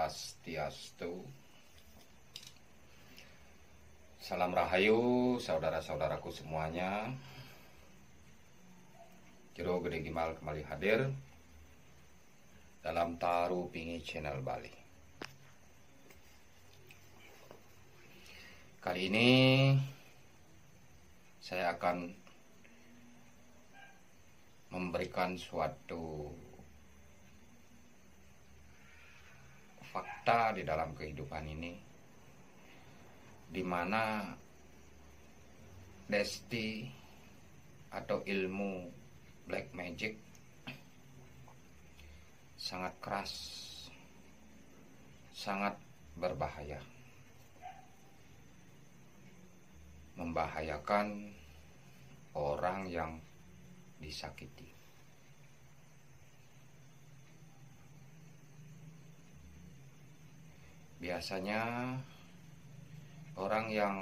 Swastiastu. Salam Rahayu saudara-saudaraku semuanya. Jero Gede Gimal kembali hadir dalam Taru Pingi Channel Bali. Kali ini saya akan memberikan suatu fakta di dalam kehidupan ini, di mana Desti atau ilmu black magic sangat keras, sangat berbahaya, membahayakan orang yang disakiti. Biasanya orang yang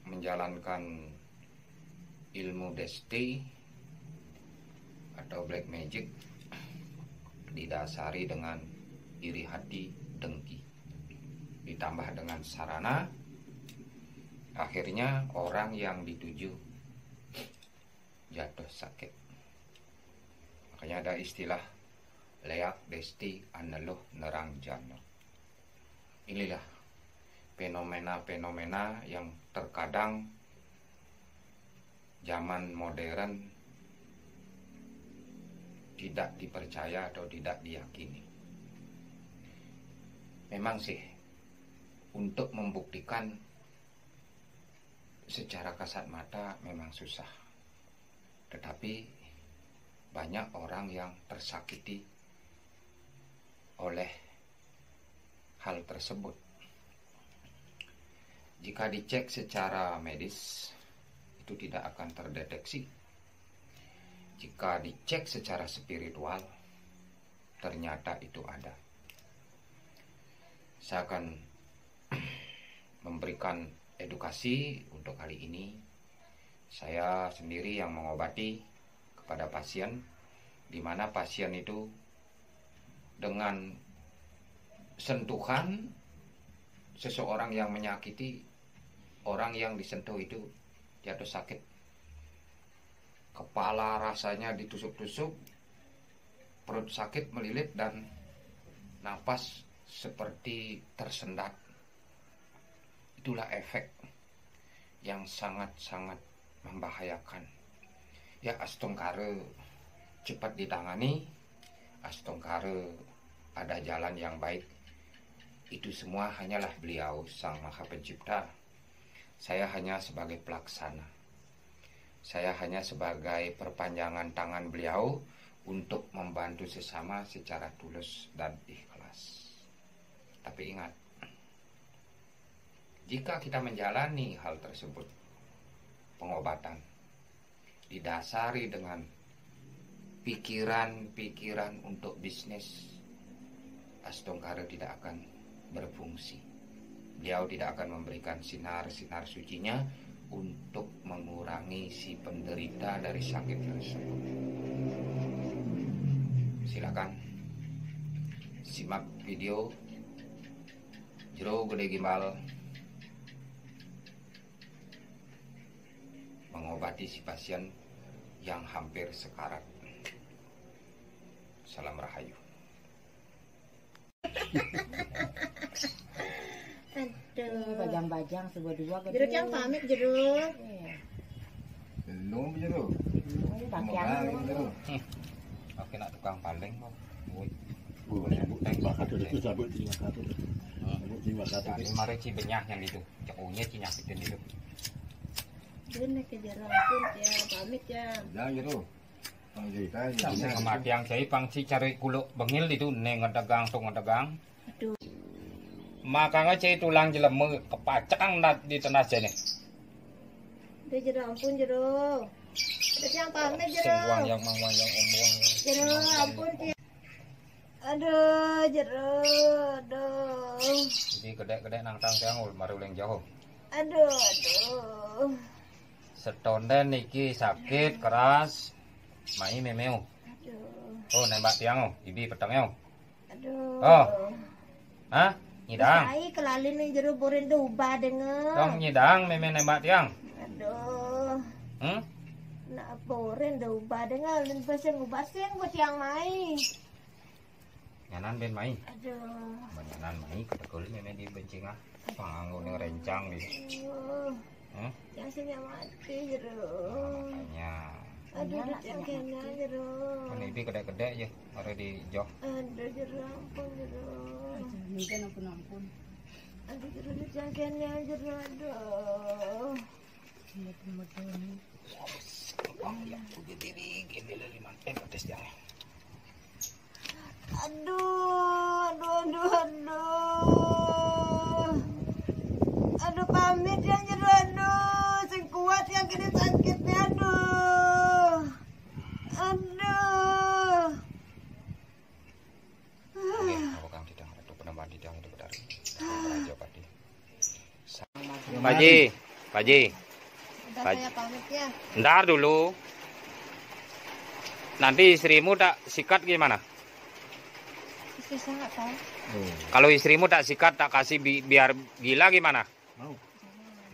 menjalankan ilmu Desti atau black magic didasari dengan iri hati, dengki, ditambah dengan sarana, akhirnya orang yang dituju jatuh sakit. Makanya ada istilah leak Desti aneluh nerang jana. Inilah fenomena-fenomena yang terkadang zaman modern tidak dipercaya atau tidak diyakini. Memang sih, untuk membuktikan secara kasat mata memang susah. Tetapi banyak orang yang tersakiti oleh hal tersebut. Jika dicek secara medis, itu tidak akan terdeteksi. Jika dicek secara spiritual, ternyata itu ada. Saya akan memberikan edukasi untuk kali ini. Saya sendiri yang mengobati kepada pasien, di mana pasien itu dengan sentuhan seseorang yang menyakiti, orang yang disentuh itu jatuh sakit. Kepala rasanya ditusuk-tusuk, perut sakit melilit, dan napas seperti tersendat. Itulah efek yang sangat-sangat membahayakan. Ya, astungkare cepat ditangani, astungkare ada jalan yang baik. Itu semua hanyalah Beliau Sang Maha Pencipta. Saya hanya sebagai pelaksana. Saya hanya sebagai perpanjangan tangan Beliau untuk membantu sesama secara tulus dan ikhlas. Tapi ingat, jika kita menjalani hal tersebut, pengobatan didasari dengan pikiran-pikiran untuk bisnis, astungkare tidak akan berfungsi. Beliau tidak akan memberikan sinar-sinar sucinya untuk mengurangi si penderita dari sakit tersebut. Silakan simak video Jero Gede Gimbal mengobati si pasien yang hampir sekarat. Salam Rahayu. Aduh, bajang-bajang sebuah-dua gede. Jeruk yang pamit jeruk. Iya. Belum jeruk. Bagian jeruk. Oke, nak tukang paling kok. Boleh buteng bakat itu sabut di bakat. Di bakat. Ini mari cibenyah yang itu. Cekunya cinyakitin itu. Bener ke jeruk pun ya pamit ya. Jangan jeruk. Sampai kematian saya pangsi cari kuluk bengil itu neng ngedagang tuh ngedagang. Aduh. Makanya cai tulang jelemu kepacang di tanah sini. Udah jeruk ampun jeruk. Udah yang pamit jeruk. Singwang yang mangwang yang omong. Jeruk ampun ya. Aduh jeruk. Aduh. Jadi gede-gede nang tang tiang maru leng jauh. Aduh. Setonde niki sakit keras. Mai memeu. Aduh. Oh nembak tiang oh, ibi petangnya oh. Aduh. Oh. Hah? Nyidang. Ai kelalin nih jero boren do ubah denger. Dong nyidang meme nembak tiang. Aduh. Nak boren do ubah denger lin pasang ubah sing buat yang mai. Nyanan ben mai. Aduh. Nyanan mai ketekul meme di bencing ah. Panganggo ning rencang di. Yang sing mati jero. Makanya. Aduh, yang kena jero. Ini gede-gede ya, ada di jok. Aduh, jero ampun jero. Mungkin ampun. Aduh, jero yang kena jero. Aduh. Ya, begini gini dari mantek tes jangan. Aduh, pamit yang jero. Aduh, sing kuat yang kini sakitnya. Aduh. Aku kang tidak ada penambahan tidak itu benar. Beraja padi. Paji. Udah saya pamit ya. Ntar dulu. Nanti istrimu tak sikat gimana? Istri saya nggak tahu. Kalau istrimu tak sikat tak kasih biar gila gimana? Mau.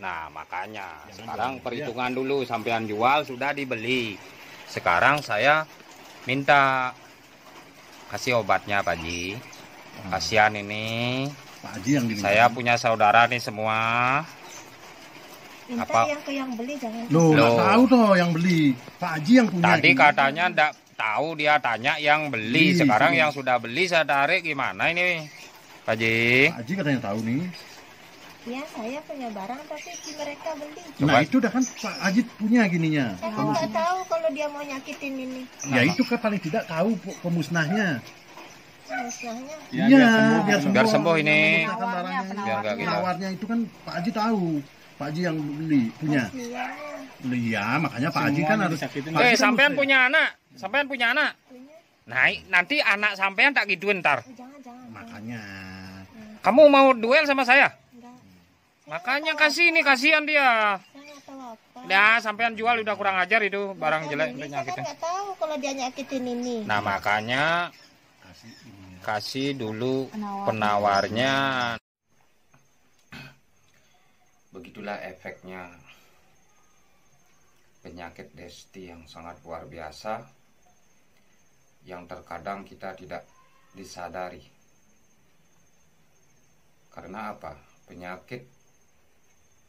Nah makanya Jangan sekarang jual. perhitungan dulu sampean jual sudah dibeli. Sekarang saya minta kasih obatnya Pak Haji. Kasihan ini. Pak Haji yang diminta. Saya punya saudara nih semua. Minta Apa? yang ke yang beli jangan. Loh, nggak Loh. tahu toh yang beli. Pak Haji yang punya. Tadi ini. katanya ndak tahu, dia tanya yang beli. Beli, Sekarang sini. yang sudah beli saya tarik gimana ini Pak Haji? Pak Haji katanya tahu nih. Ya saya punya barang tapi si mereka beli. Coba. Nah itu dah kan Pak Haji punya gininya. Saya kan nggak tahu kalau dia mau nyakitin ini. Ya itu kan paling tidak tahu pemusnahnya. Musnahnya. Iya, Biar sembuh ini. Memusnahkan barangnya ini. Biar nggak gila. Penawarnya itu kan Pak Haji tahu. Pak Haji yang beli punya. Kasihannya. Iya, makanya Pak Haji kan harus. Pak Haji kan Sampean mesti- punya anak. Sampean punya anak. Punya. Nah, nanti anak sampean tak gituin ntar. Jangan. Makanya. Kamu mau duel sama saya? Enggak. Makanya kasih ini, kasihan dia. Saya nggak tahu apa. Nah, sampean jual udah kurang ajar itu barang jelek udah Saya kan nyakitin. nggak tahu kalau dia nyakitin ini. Nah, makanya Kasih ini. kasih dulu penawarnya. Begitulah efeknya penyakit Desti yang sangat luar biasa, yang terkadang kita tidak disadari. Karena apa? Penyakit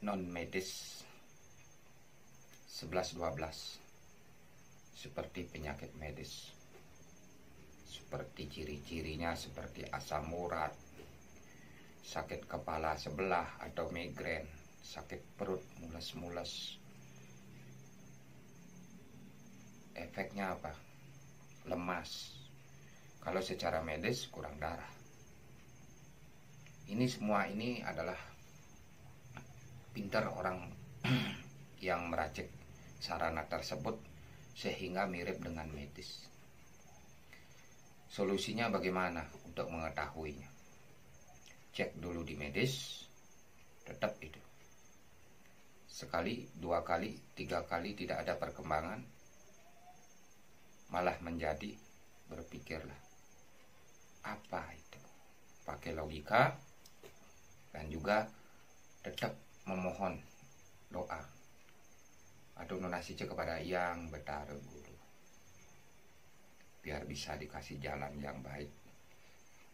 non medis 11-12 seperti penyakit medis, seperti ciri-cirinya seperti asam urat, sakit kepala sebelah atau migrain, sakit perut mules-mules. Efeknya apa? Lemas. Kalau secara medis kurang darah. Ini semua ini adalah pintar orang yang meracik sarana tersebut sehingga mirip dengan medis. Solusinya bagaimana untuk mengetahuinya? Cek dulu di medis, tetap itu. Sekali, 2 kali, 3 kali tidak ada perkembangan, malah menjadi berpikirlah apa itu, pakai logika dan juga tetap memohon doa atau donasi kepada yang betara guru, biar bisa dikasih jalan yang baik,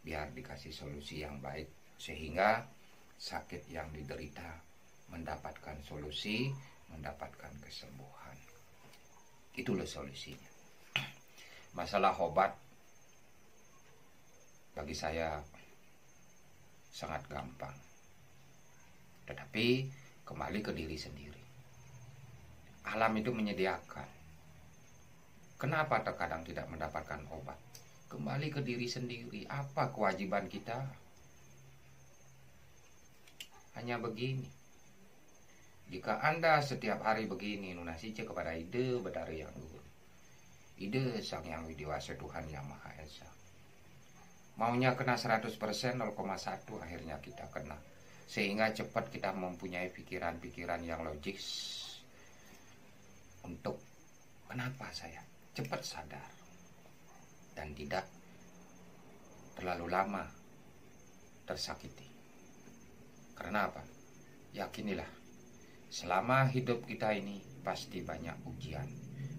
biar dikasih solusi yang baik, sehingga sakit yang diderita mendapatkan solusi, mendapatkan kesembuhan. Itulah solusinya. Masalah obat bagi saya sangat gampang, tetapi kembali ke diri sendiri. Alam itu menyediakan. Kenapa terkadang tidak mendapatkan obat? Kembali ke diri sendiri. Apa kewajiban kita? Hanya begini. Jika Anda setiap hari begini nunasice kepada ide betara yang luhur, ide Sang Yang Widiwasa Tuhan Yang Maha Esa, maunya kena 100%, 0,1 akhirnya kita kena. Sehingga cepat kita mempunyai pikiran-pikiran yang logis untuk kenapa saya cepat sadar dan tidak terlalu lama tersakiti. Karena apa? Yakinilah, selama hidup kita ini pasti banyak ujian,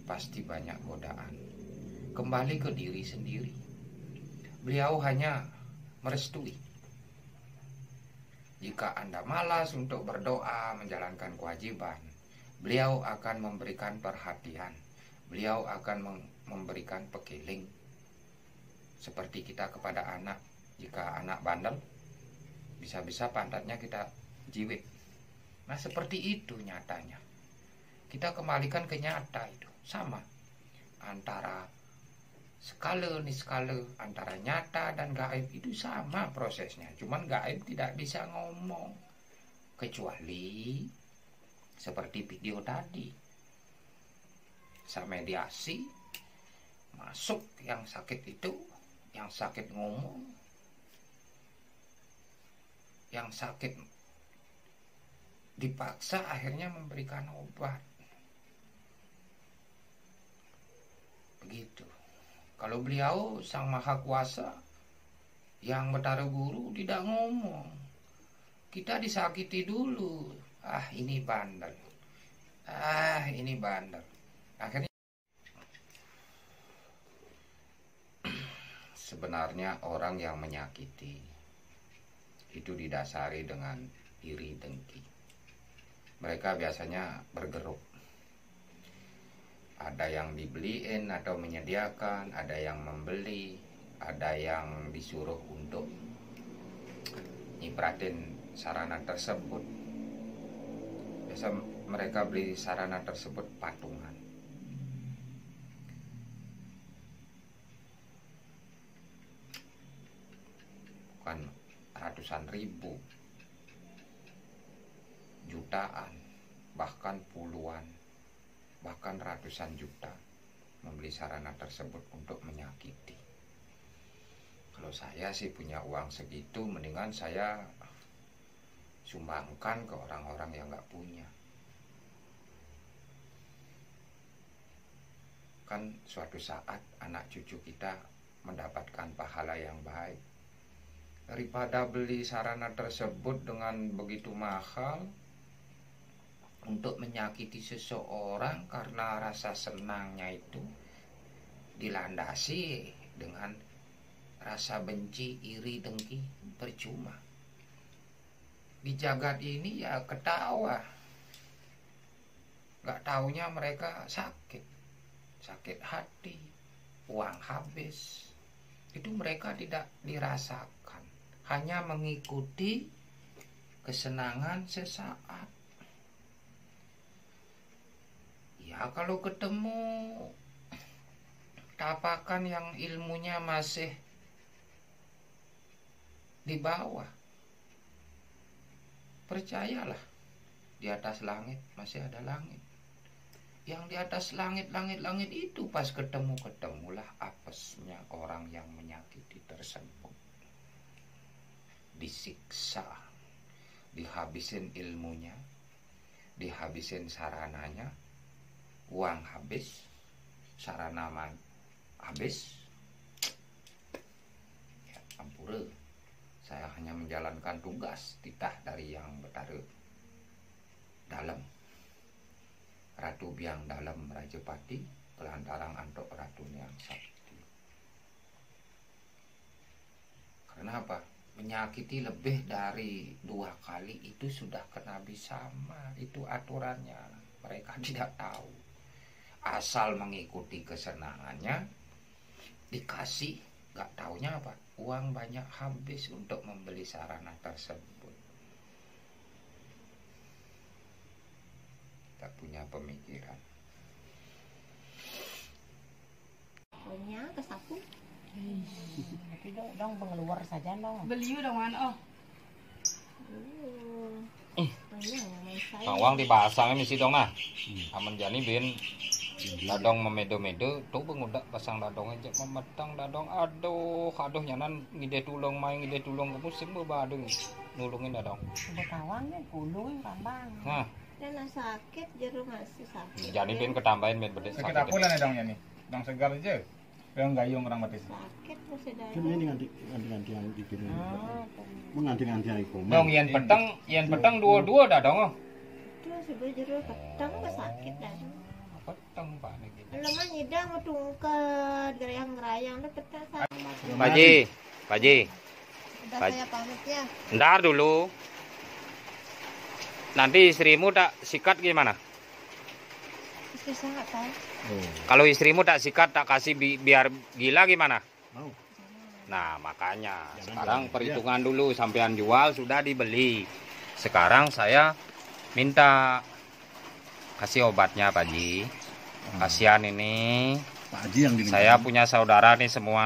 pasti banyak godaan. Kembali ke diri sendiri. Beliau hanya merestui. Jika Anda malas untuk berdoa, menjalankan kewajiban, beliau akan memberikan perhatian. Beliau akan memberikan pekiling. Seperti kita kepada anak. Jika anak bandel, bisa-bisa pantatnya kita jiwit. Nah, seperti itu nyatanya. Kita kembalikan ke nyata itu. Sama. Antara skala niskala, antara nyata dan gaib itu sama prosesnya. Cuman gaib tidak bisa ngomong. Kecuali seperti video tadi. Saya mediasi, masuk yang sakit itu, yang sakit ngomong, yang sakit dipaksa akhirnya memberikan obat. Begitu. Kalau beliau Sang Maha Kuasa yang Betara Guru tidak ngomong, kita disakiti dulu. Ah, ini bandel. Ah, ini bandel. Akhirnya sebenarnya orang yang menyakiti itu didasari dengan iri dengki. Mereka biasanya bergeruk. Ada yang dibeliin atau menyediakan, ada yang membeli, ada yang disuruh untuk nyipratin sarana tersebut. Biasa mereka beli sarana tersebut patungan. Bukan ratusan ribu, jutaan, bahkan puluhan, bahkan ratusan juta membeli sarana tersebut untuk menyakiti. Kalau saya sih punya uang segitu, mendingan saya sumbangkan ke orang-orang yang nggak punya. Kan suatu saat anak cucu kita mendapatkan pahala yang baik. Daripada beli sarana tersebut dengan begitu mahal untuk menyakiti seseorang karena rasa senangnya itu dilandasi dengan rasa benci, iri, dengki, percuma. Di jagat ini ya ketawa. Gak taunya mereka sakit hati, uang habis. Itu mereka tidak dirasakan, hanya mengikuti kesenangan sesaat. Ya kalau ketemu tapakan yang ilmunya masih di bawah, percayalah, di atas langit masih ada langit. Yang di atas langit itu pas ketemulah apesnya orang yang menyakiti tersebut. Disiksa, dihabisin ilmunya, dihabisin sarananya, uang habis, sarana habis. Ya ampura, saya hanya menjalankan tugas titah dari yang Betara Dalam, Ratu Biang Dalam Rajapati, pelantarang antuk Ratu Nyang Sakti. Karena apa? Menyakiti lebih dari 2 kali itu sudah kena bisama. Itu aturannya. Mereka tidak tahu. Asal mengikuti kesenangannya, dikasih, gak taunya apa, uang banyak habis untuk membeli sarana tersebut. Tak punya pemikiran. Punya ke sapu. Tapi dong pengeluar saja dong. Beli udah man oh. Sawang dipasangnya misi dong ah. Aman jani bin dadong memedo-medo tuh pengudak pasang dadong aja memetang dadong aduh nyanan ngide tulung ke musim bebadung nulungin dadong. Betawan nih kulung tambang. Nah, Dan sakit jeru masih sakit. jani bin ketambahin med bedes Sakit apa lah nih dongnya nih? Dong segar aja. Yang gayung orang mati. Sakit masih daya. Kan ini nganti yang digini. Ah, Nganti iku. Dong yen peteng dua-dua dah dong. itu sudah jero petang ke sakit dah. Peteng Pak niki. Lemah nyidang metungkat gerayang-gerayang dah petang. Pak Ji. Udah saya pamit ya. Ntar dulu. Nanti istrimu tak sikat gimana? Istri saya nggak tahu. Kalau istrimu tak sikat, tak kasih biar gila gimana? Mau. Nah, makanya Jangan sekarang jangan. perhitungan dulu, sampean jual sudah dibeli. Sekarang saya minta kasih obatnya Pak Ji. Kasihan ini. Pak Haji yang diminta. Saya punya saudara nih semua.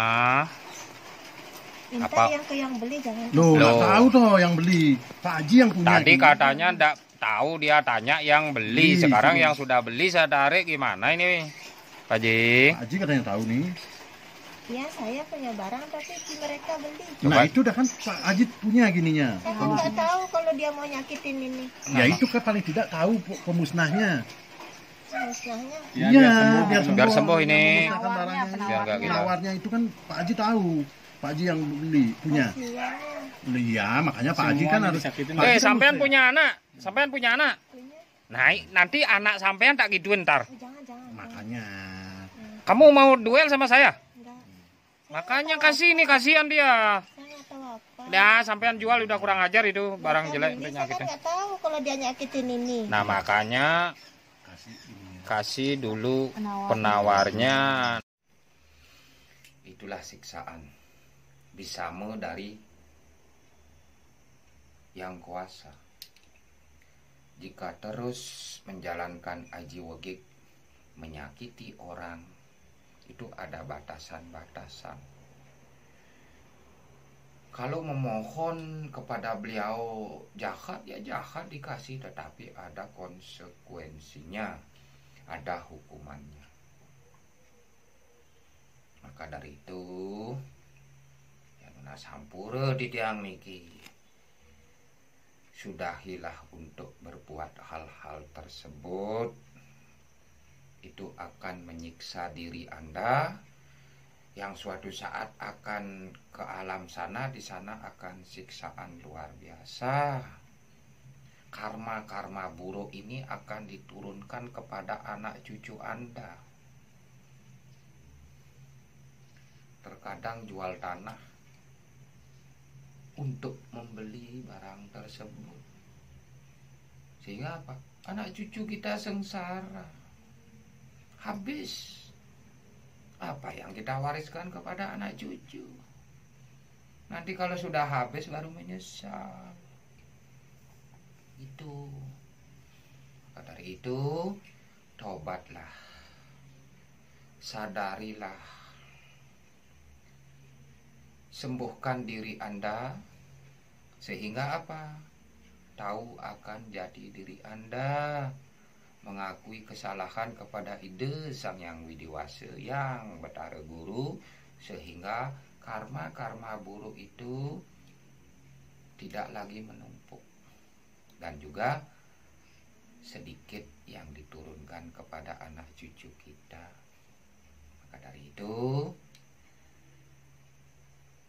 Minta Apa? yang beli jangan. Loh, nggak Loh. tahu toh yang beli. Pak Haji yang punya. Tadi ini. katanya ndak tahu, dia tanya yang beli. Sekarang yang sudah beli saya tarik gimana ini Pak Ji? Pak Haji katanya tahu nih. Ya saya punya barang tapi mereka beli. Nah itu dah kan Pak Haji punya gininya. Saya kan nggak tahu kalau dia mau nyakitin ini. Ya itu kan paling tidak tahu pemusnahnya. Musnahnya. Ya, Iya, Biar sembuh ini. Memusnahkan barangnya. Biar nggak gila. Penawarnya itu kan Pak Haji tahu. Pak Haji yang beli punya. Kasihan. Iya, makanya Pak Haji kan harus. disakitin. Pak Haji kan Sampean mesti- punya anak, sampean punya anak. Punya. Nah, nanti anak sampean tak gituin ntar. Jangan. Makanya. Kamu mau duel sama saya? Enggak. Makanya kasih ini, kasihan dia. Saya nggak tahu apa. Nah, sampean jual udah kurang ajar itu barang Mereka jelek beli, udah saya kan nyakitin. nggak tahu kalau dia nyakitin ini. Nah, makanya Kasih ininya. kasih dulu Penawar. penawarnya. Itulah siksaan bisame dari yang kuasa. Jika terus menjalankan aji wegik, menyakiti orang, itu ada batasan-batasan. Kalau memohon kepada beliau jahat, ya jahat dikasih, tetapi ada konsekuensinya, ada hukumannya. Maka dari itu, yang sampura di tiang niki, sudahilah untuk berbuat hal-hal tersebut. Itu akan menyiksa diri Anda, yang suatu saat akan ke alam sana, di sana akan siksaan luar biasa. Karma-karma buruk ini akan diturunkan kepada anak cucu Anda. Terkadang jual tanah untuk membeli barang tersebut, sehingga apa? Anak cucu kita sengsara, habis apa yang kita wariskan kepada anak cucu. Nanti kalau sudah habis baru menyesal. Itu. Maka dari itu, tobatlah. Sadarilah. Sembuhkan diri Anda, sehingga apa? Tahu akan jati diri Anda, mengakui kesalahan kepada ide Sang Yang Widiwasa yang Betara Guru, sehingga karma-karma buruk itu tidak lagi menumpuk, dan juga sedikit yang diturunkan kepada anak cucu kita. Maka dari itu,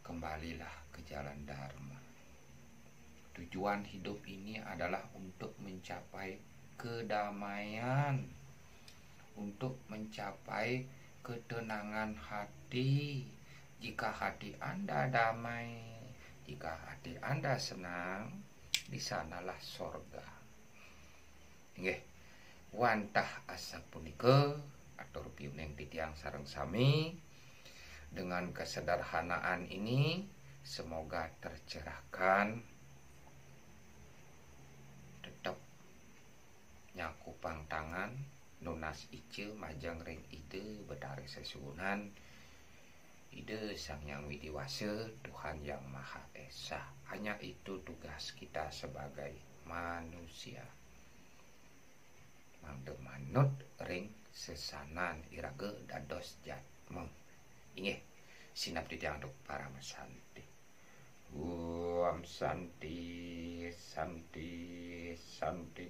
kembalilah ke jalan Dharma. Tujuan hidup ini adalah untuk mencapai kedamaian, untuk mencapai ketenangan hati. Jika hati Anda damai, jika hati Anda senang, di sanalah sorga. Nggih, wantah asa punika atur piuning titiang sareng sami. Dengan kesederhanaan ini, semoga tercerahkan, tetap nyakupang tangan, nunas ice majang ring ide Betara Sesunan, ide Sang Yang Widiwasa, Tuhan Yang Maha Esa. Hanya itu tugas kita sebagai manusia. Mangde manut ring sesanan irage dados jatmeng. Inggih, sinap titiang untuk para mesanti. Om santi, santi, santi.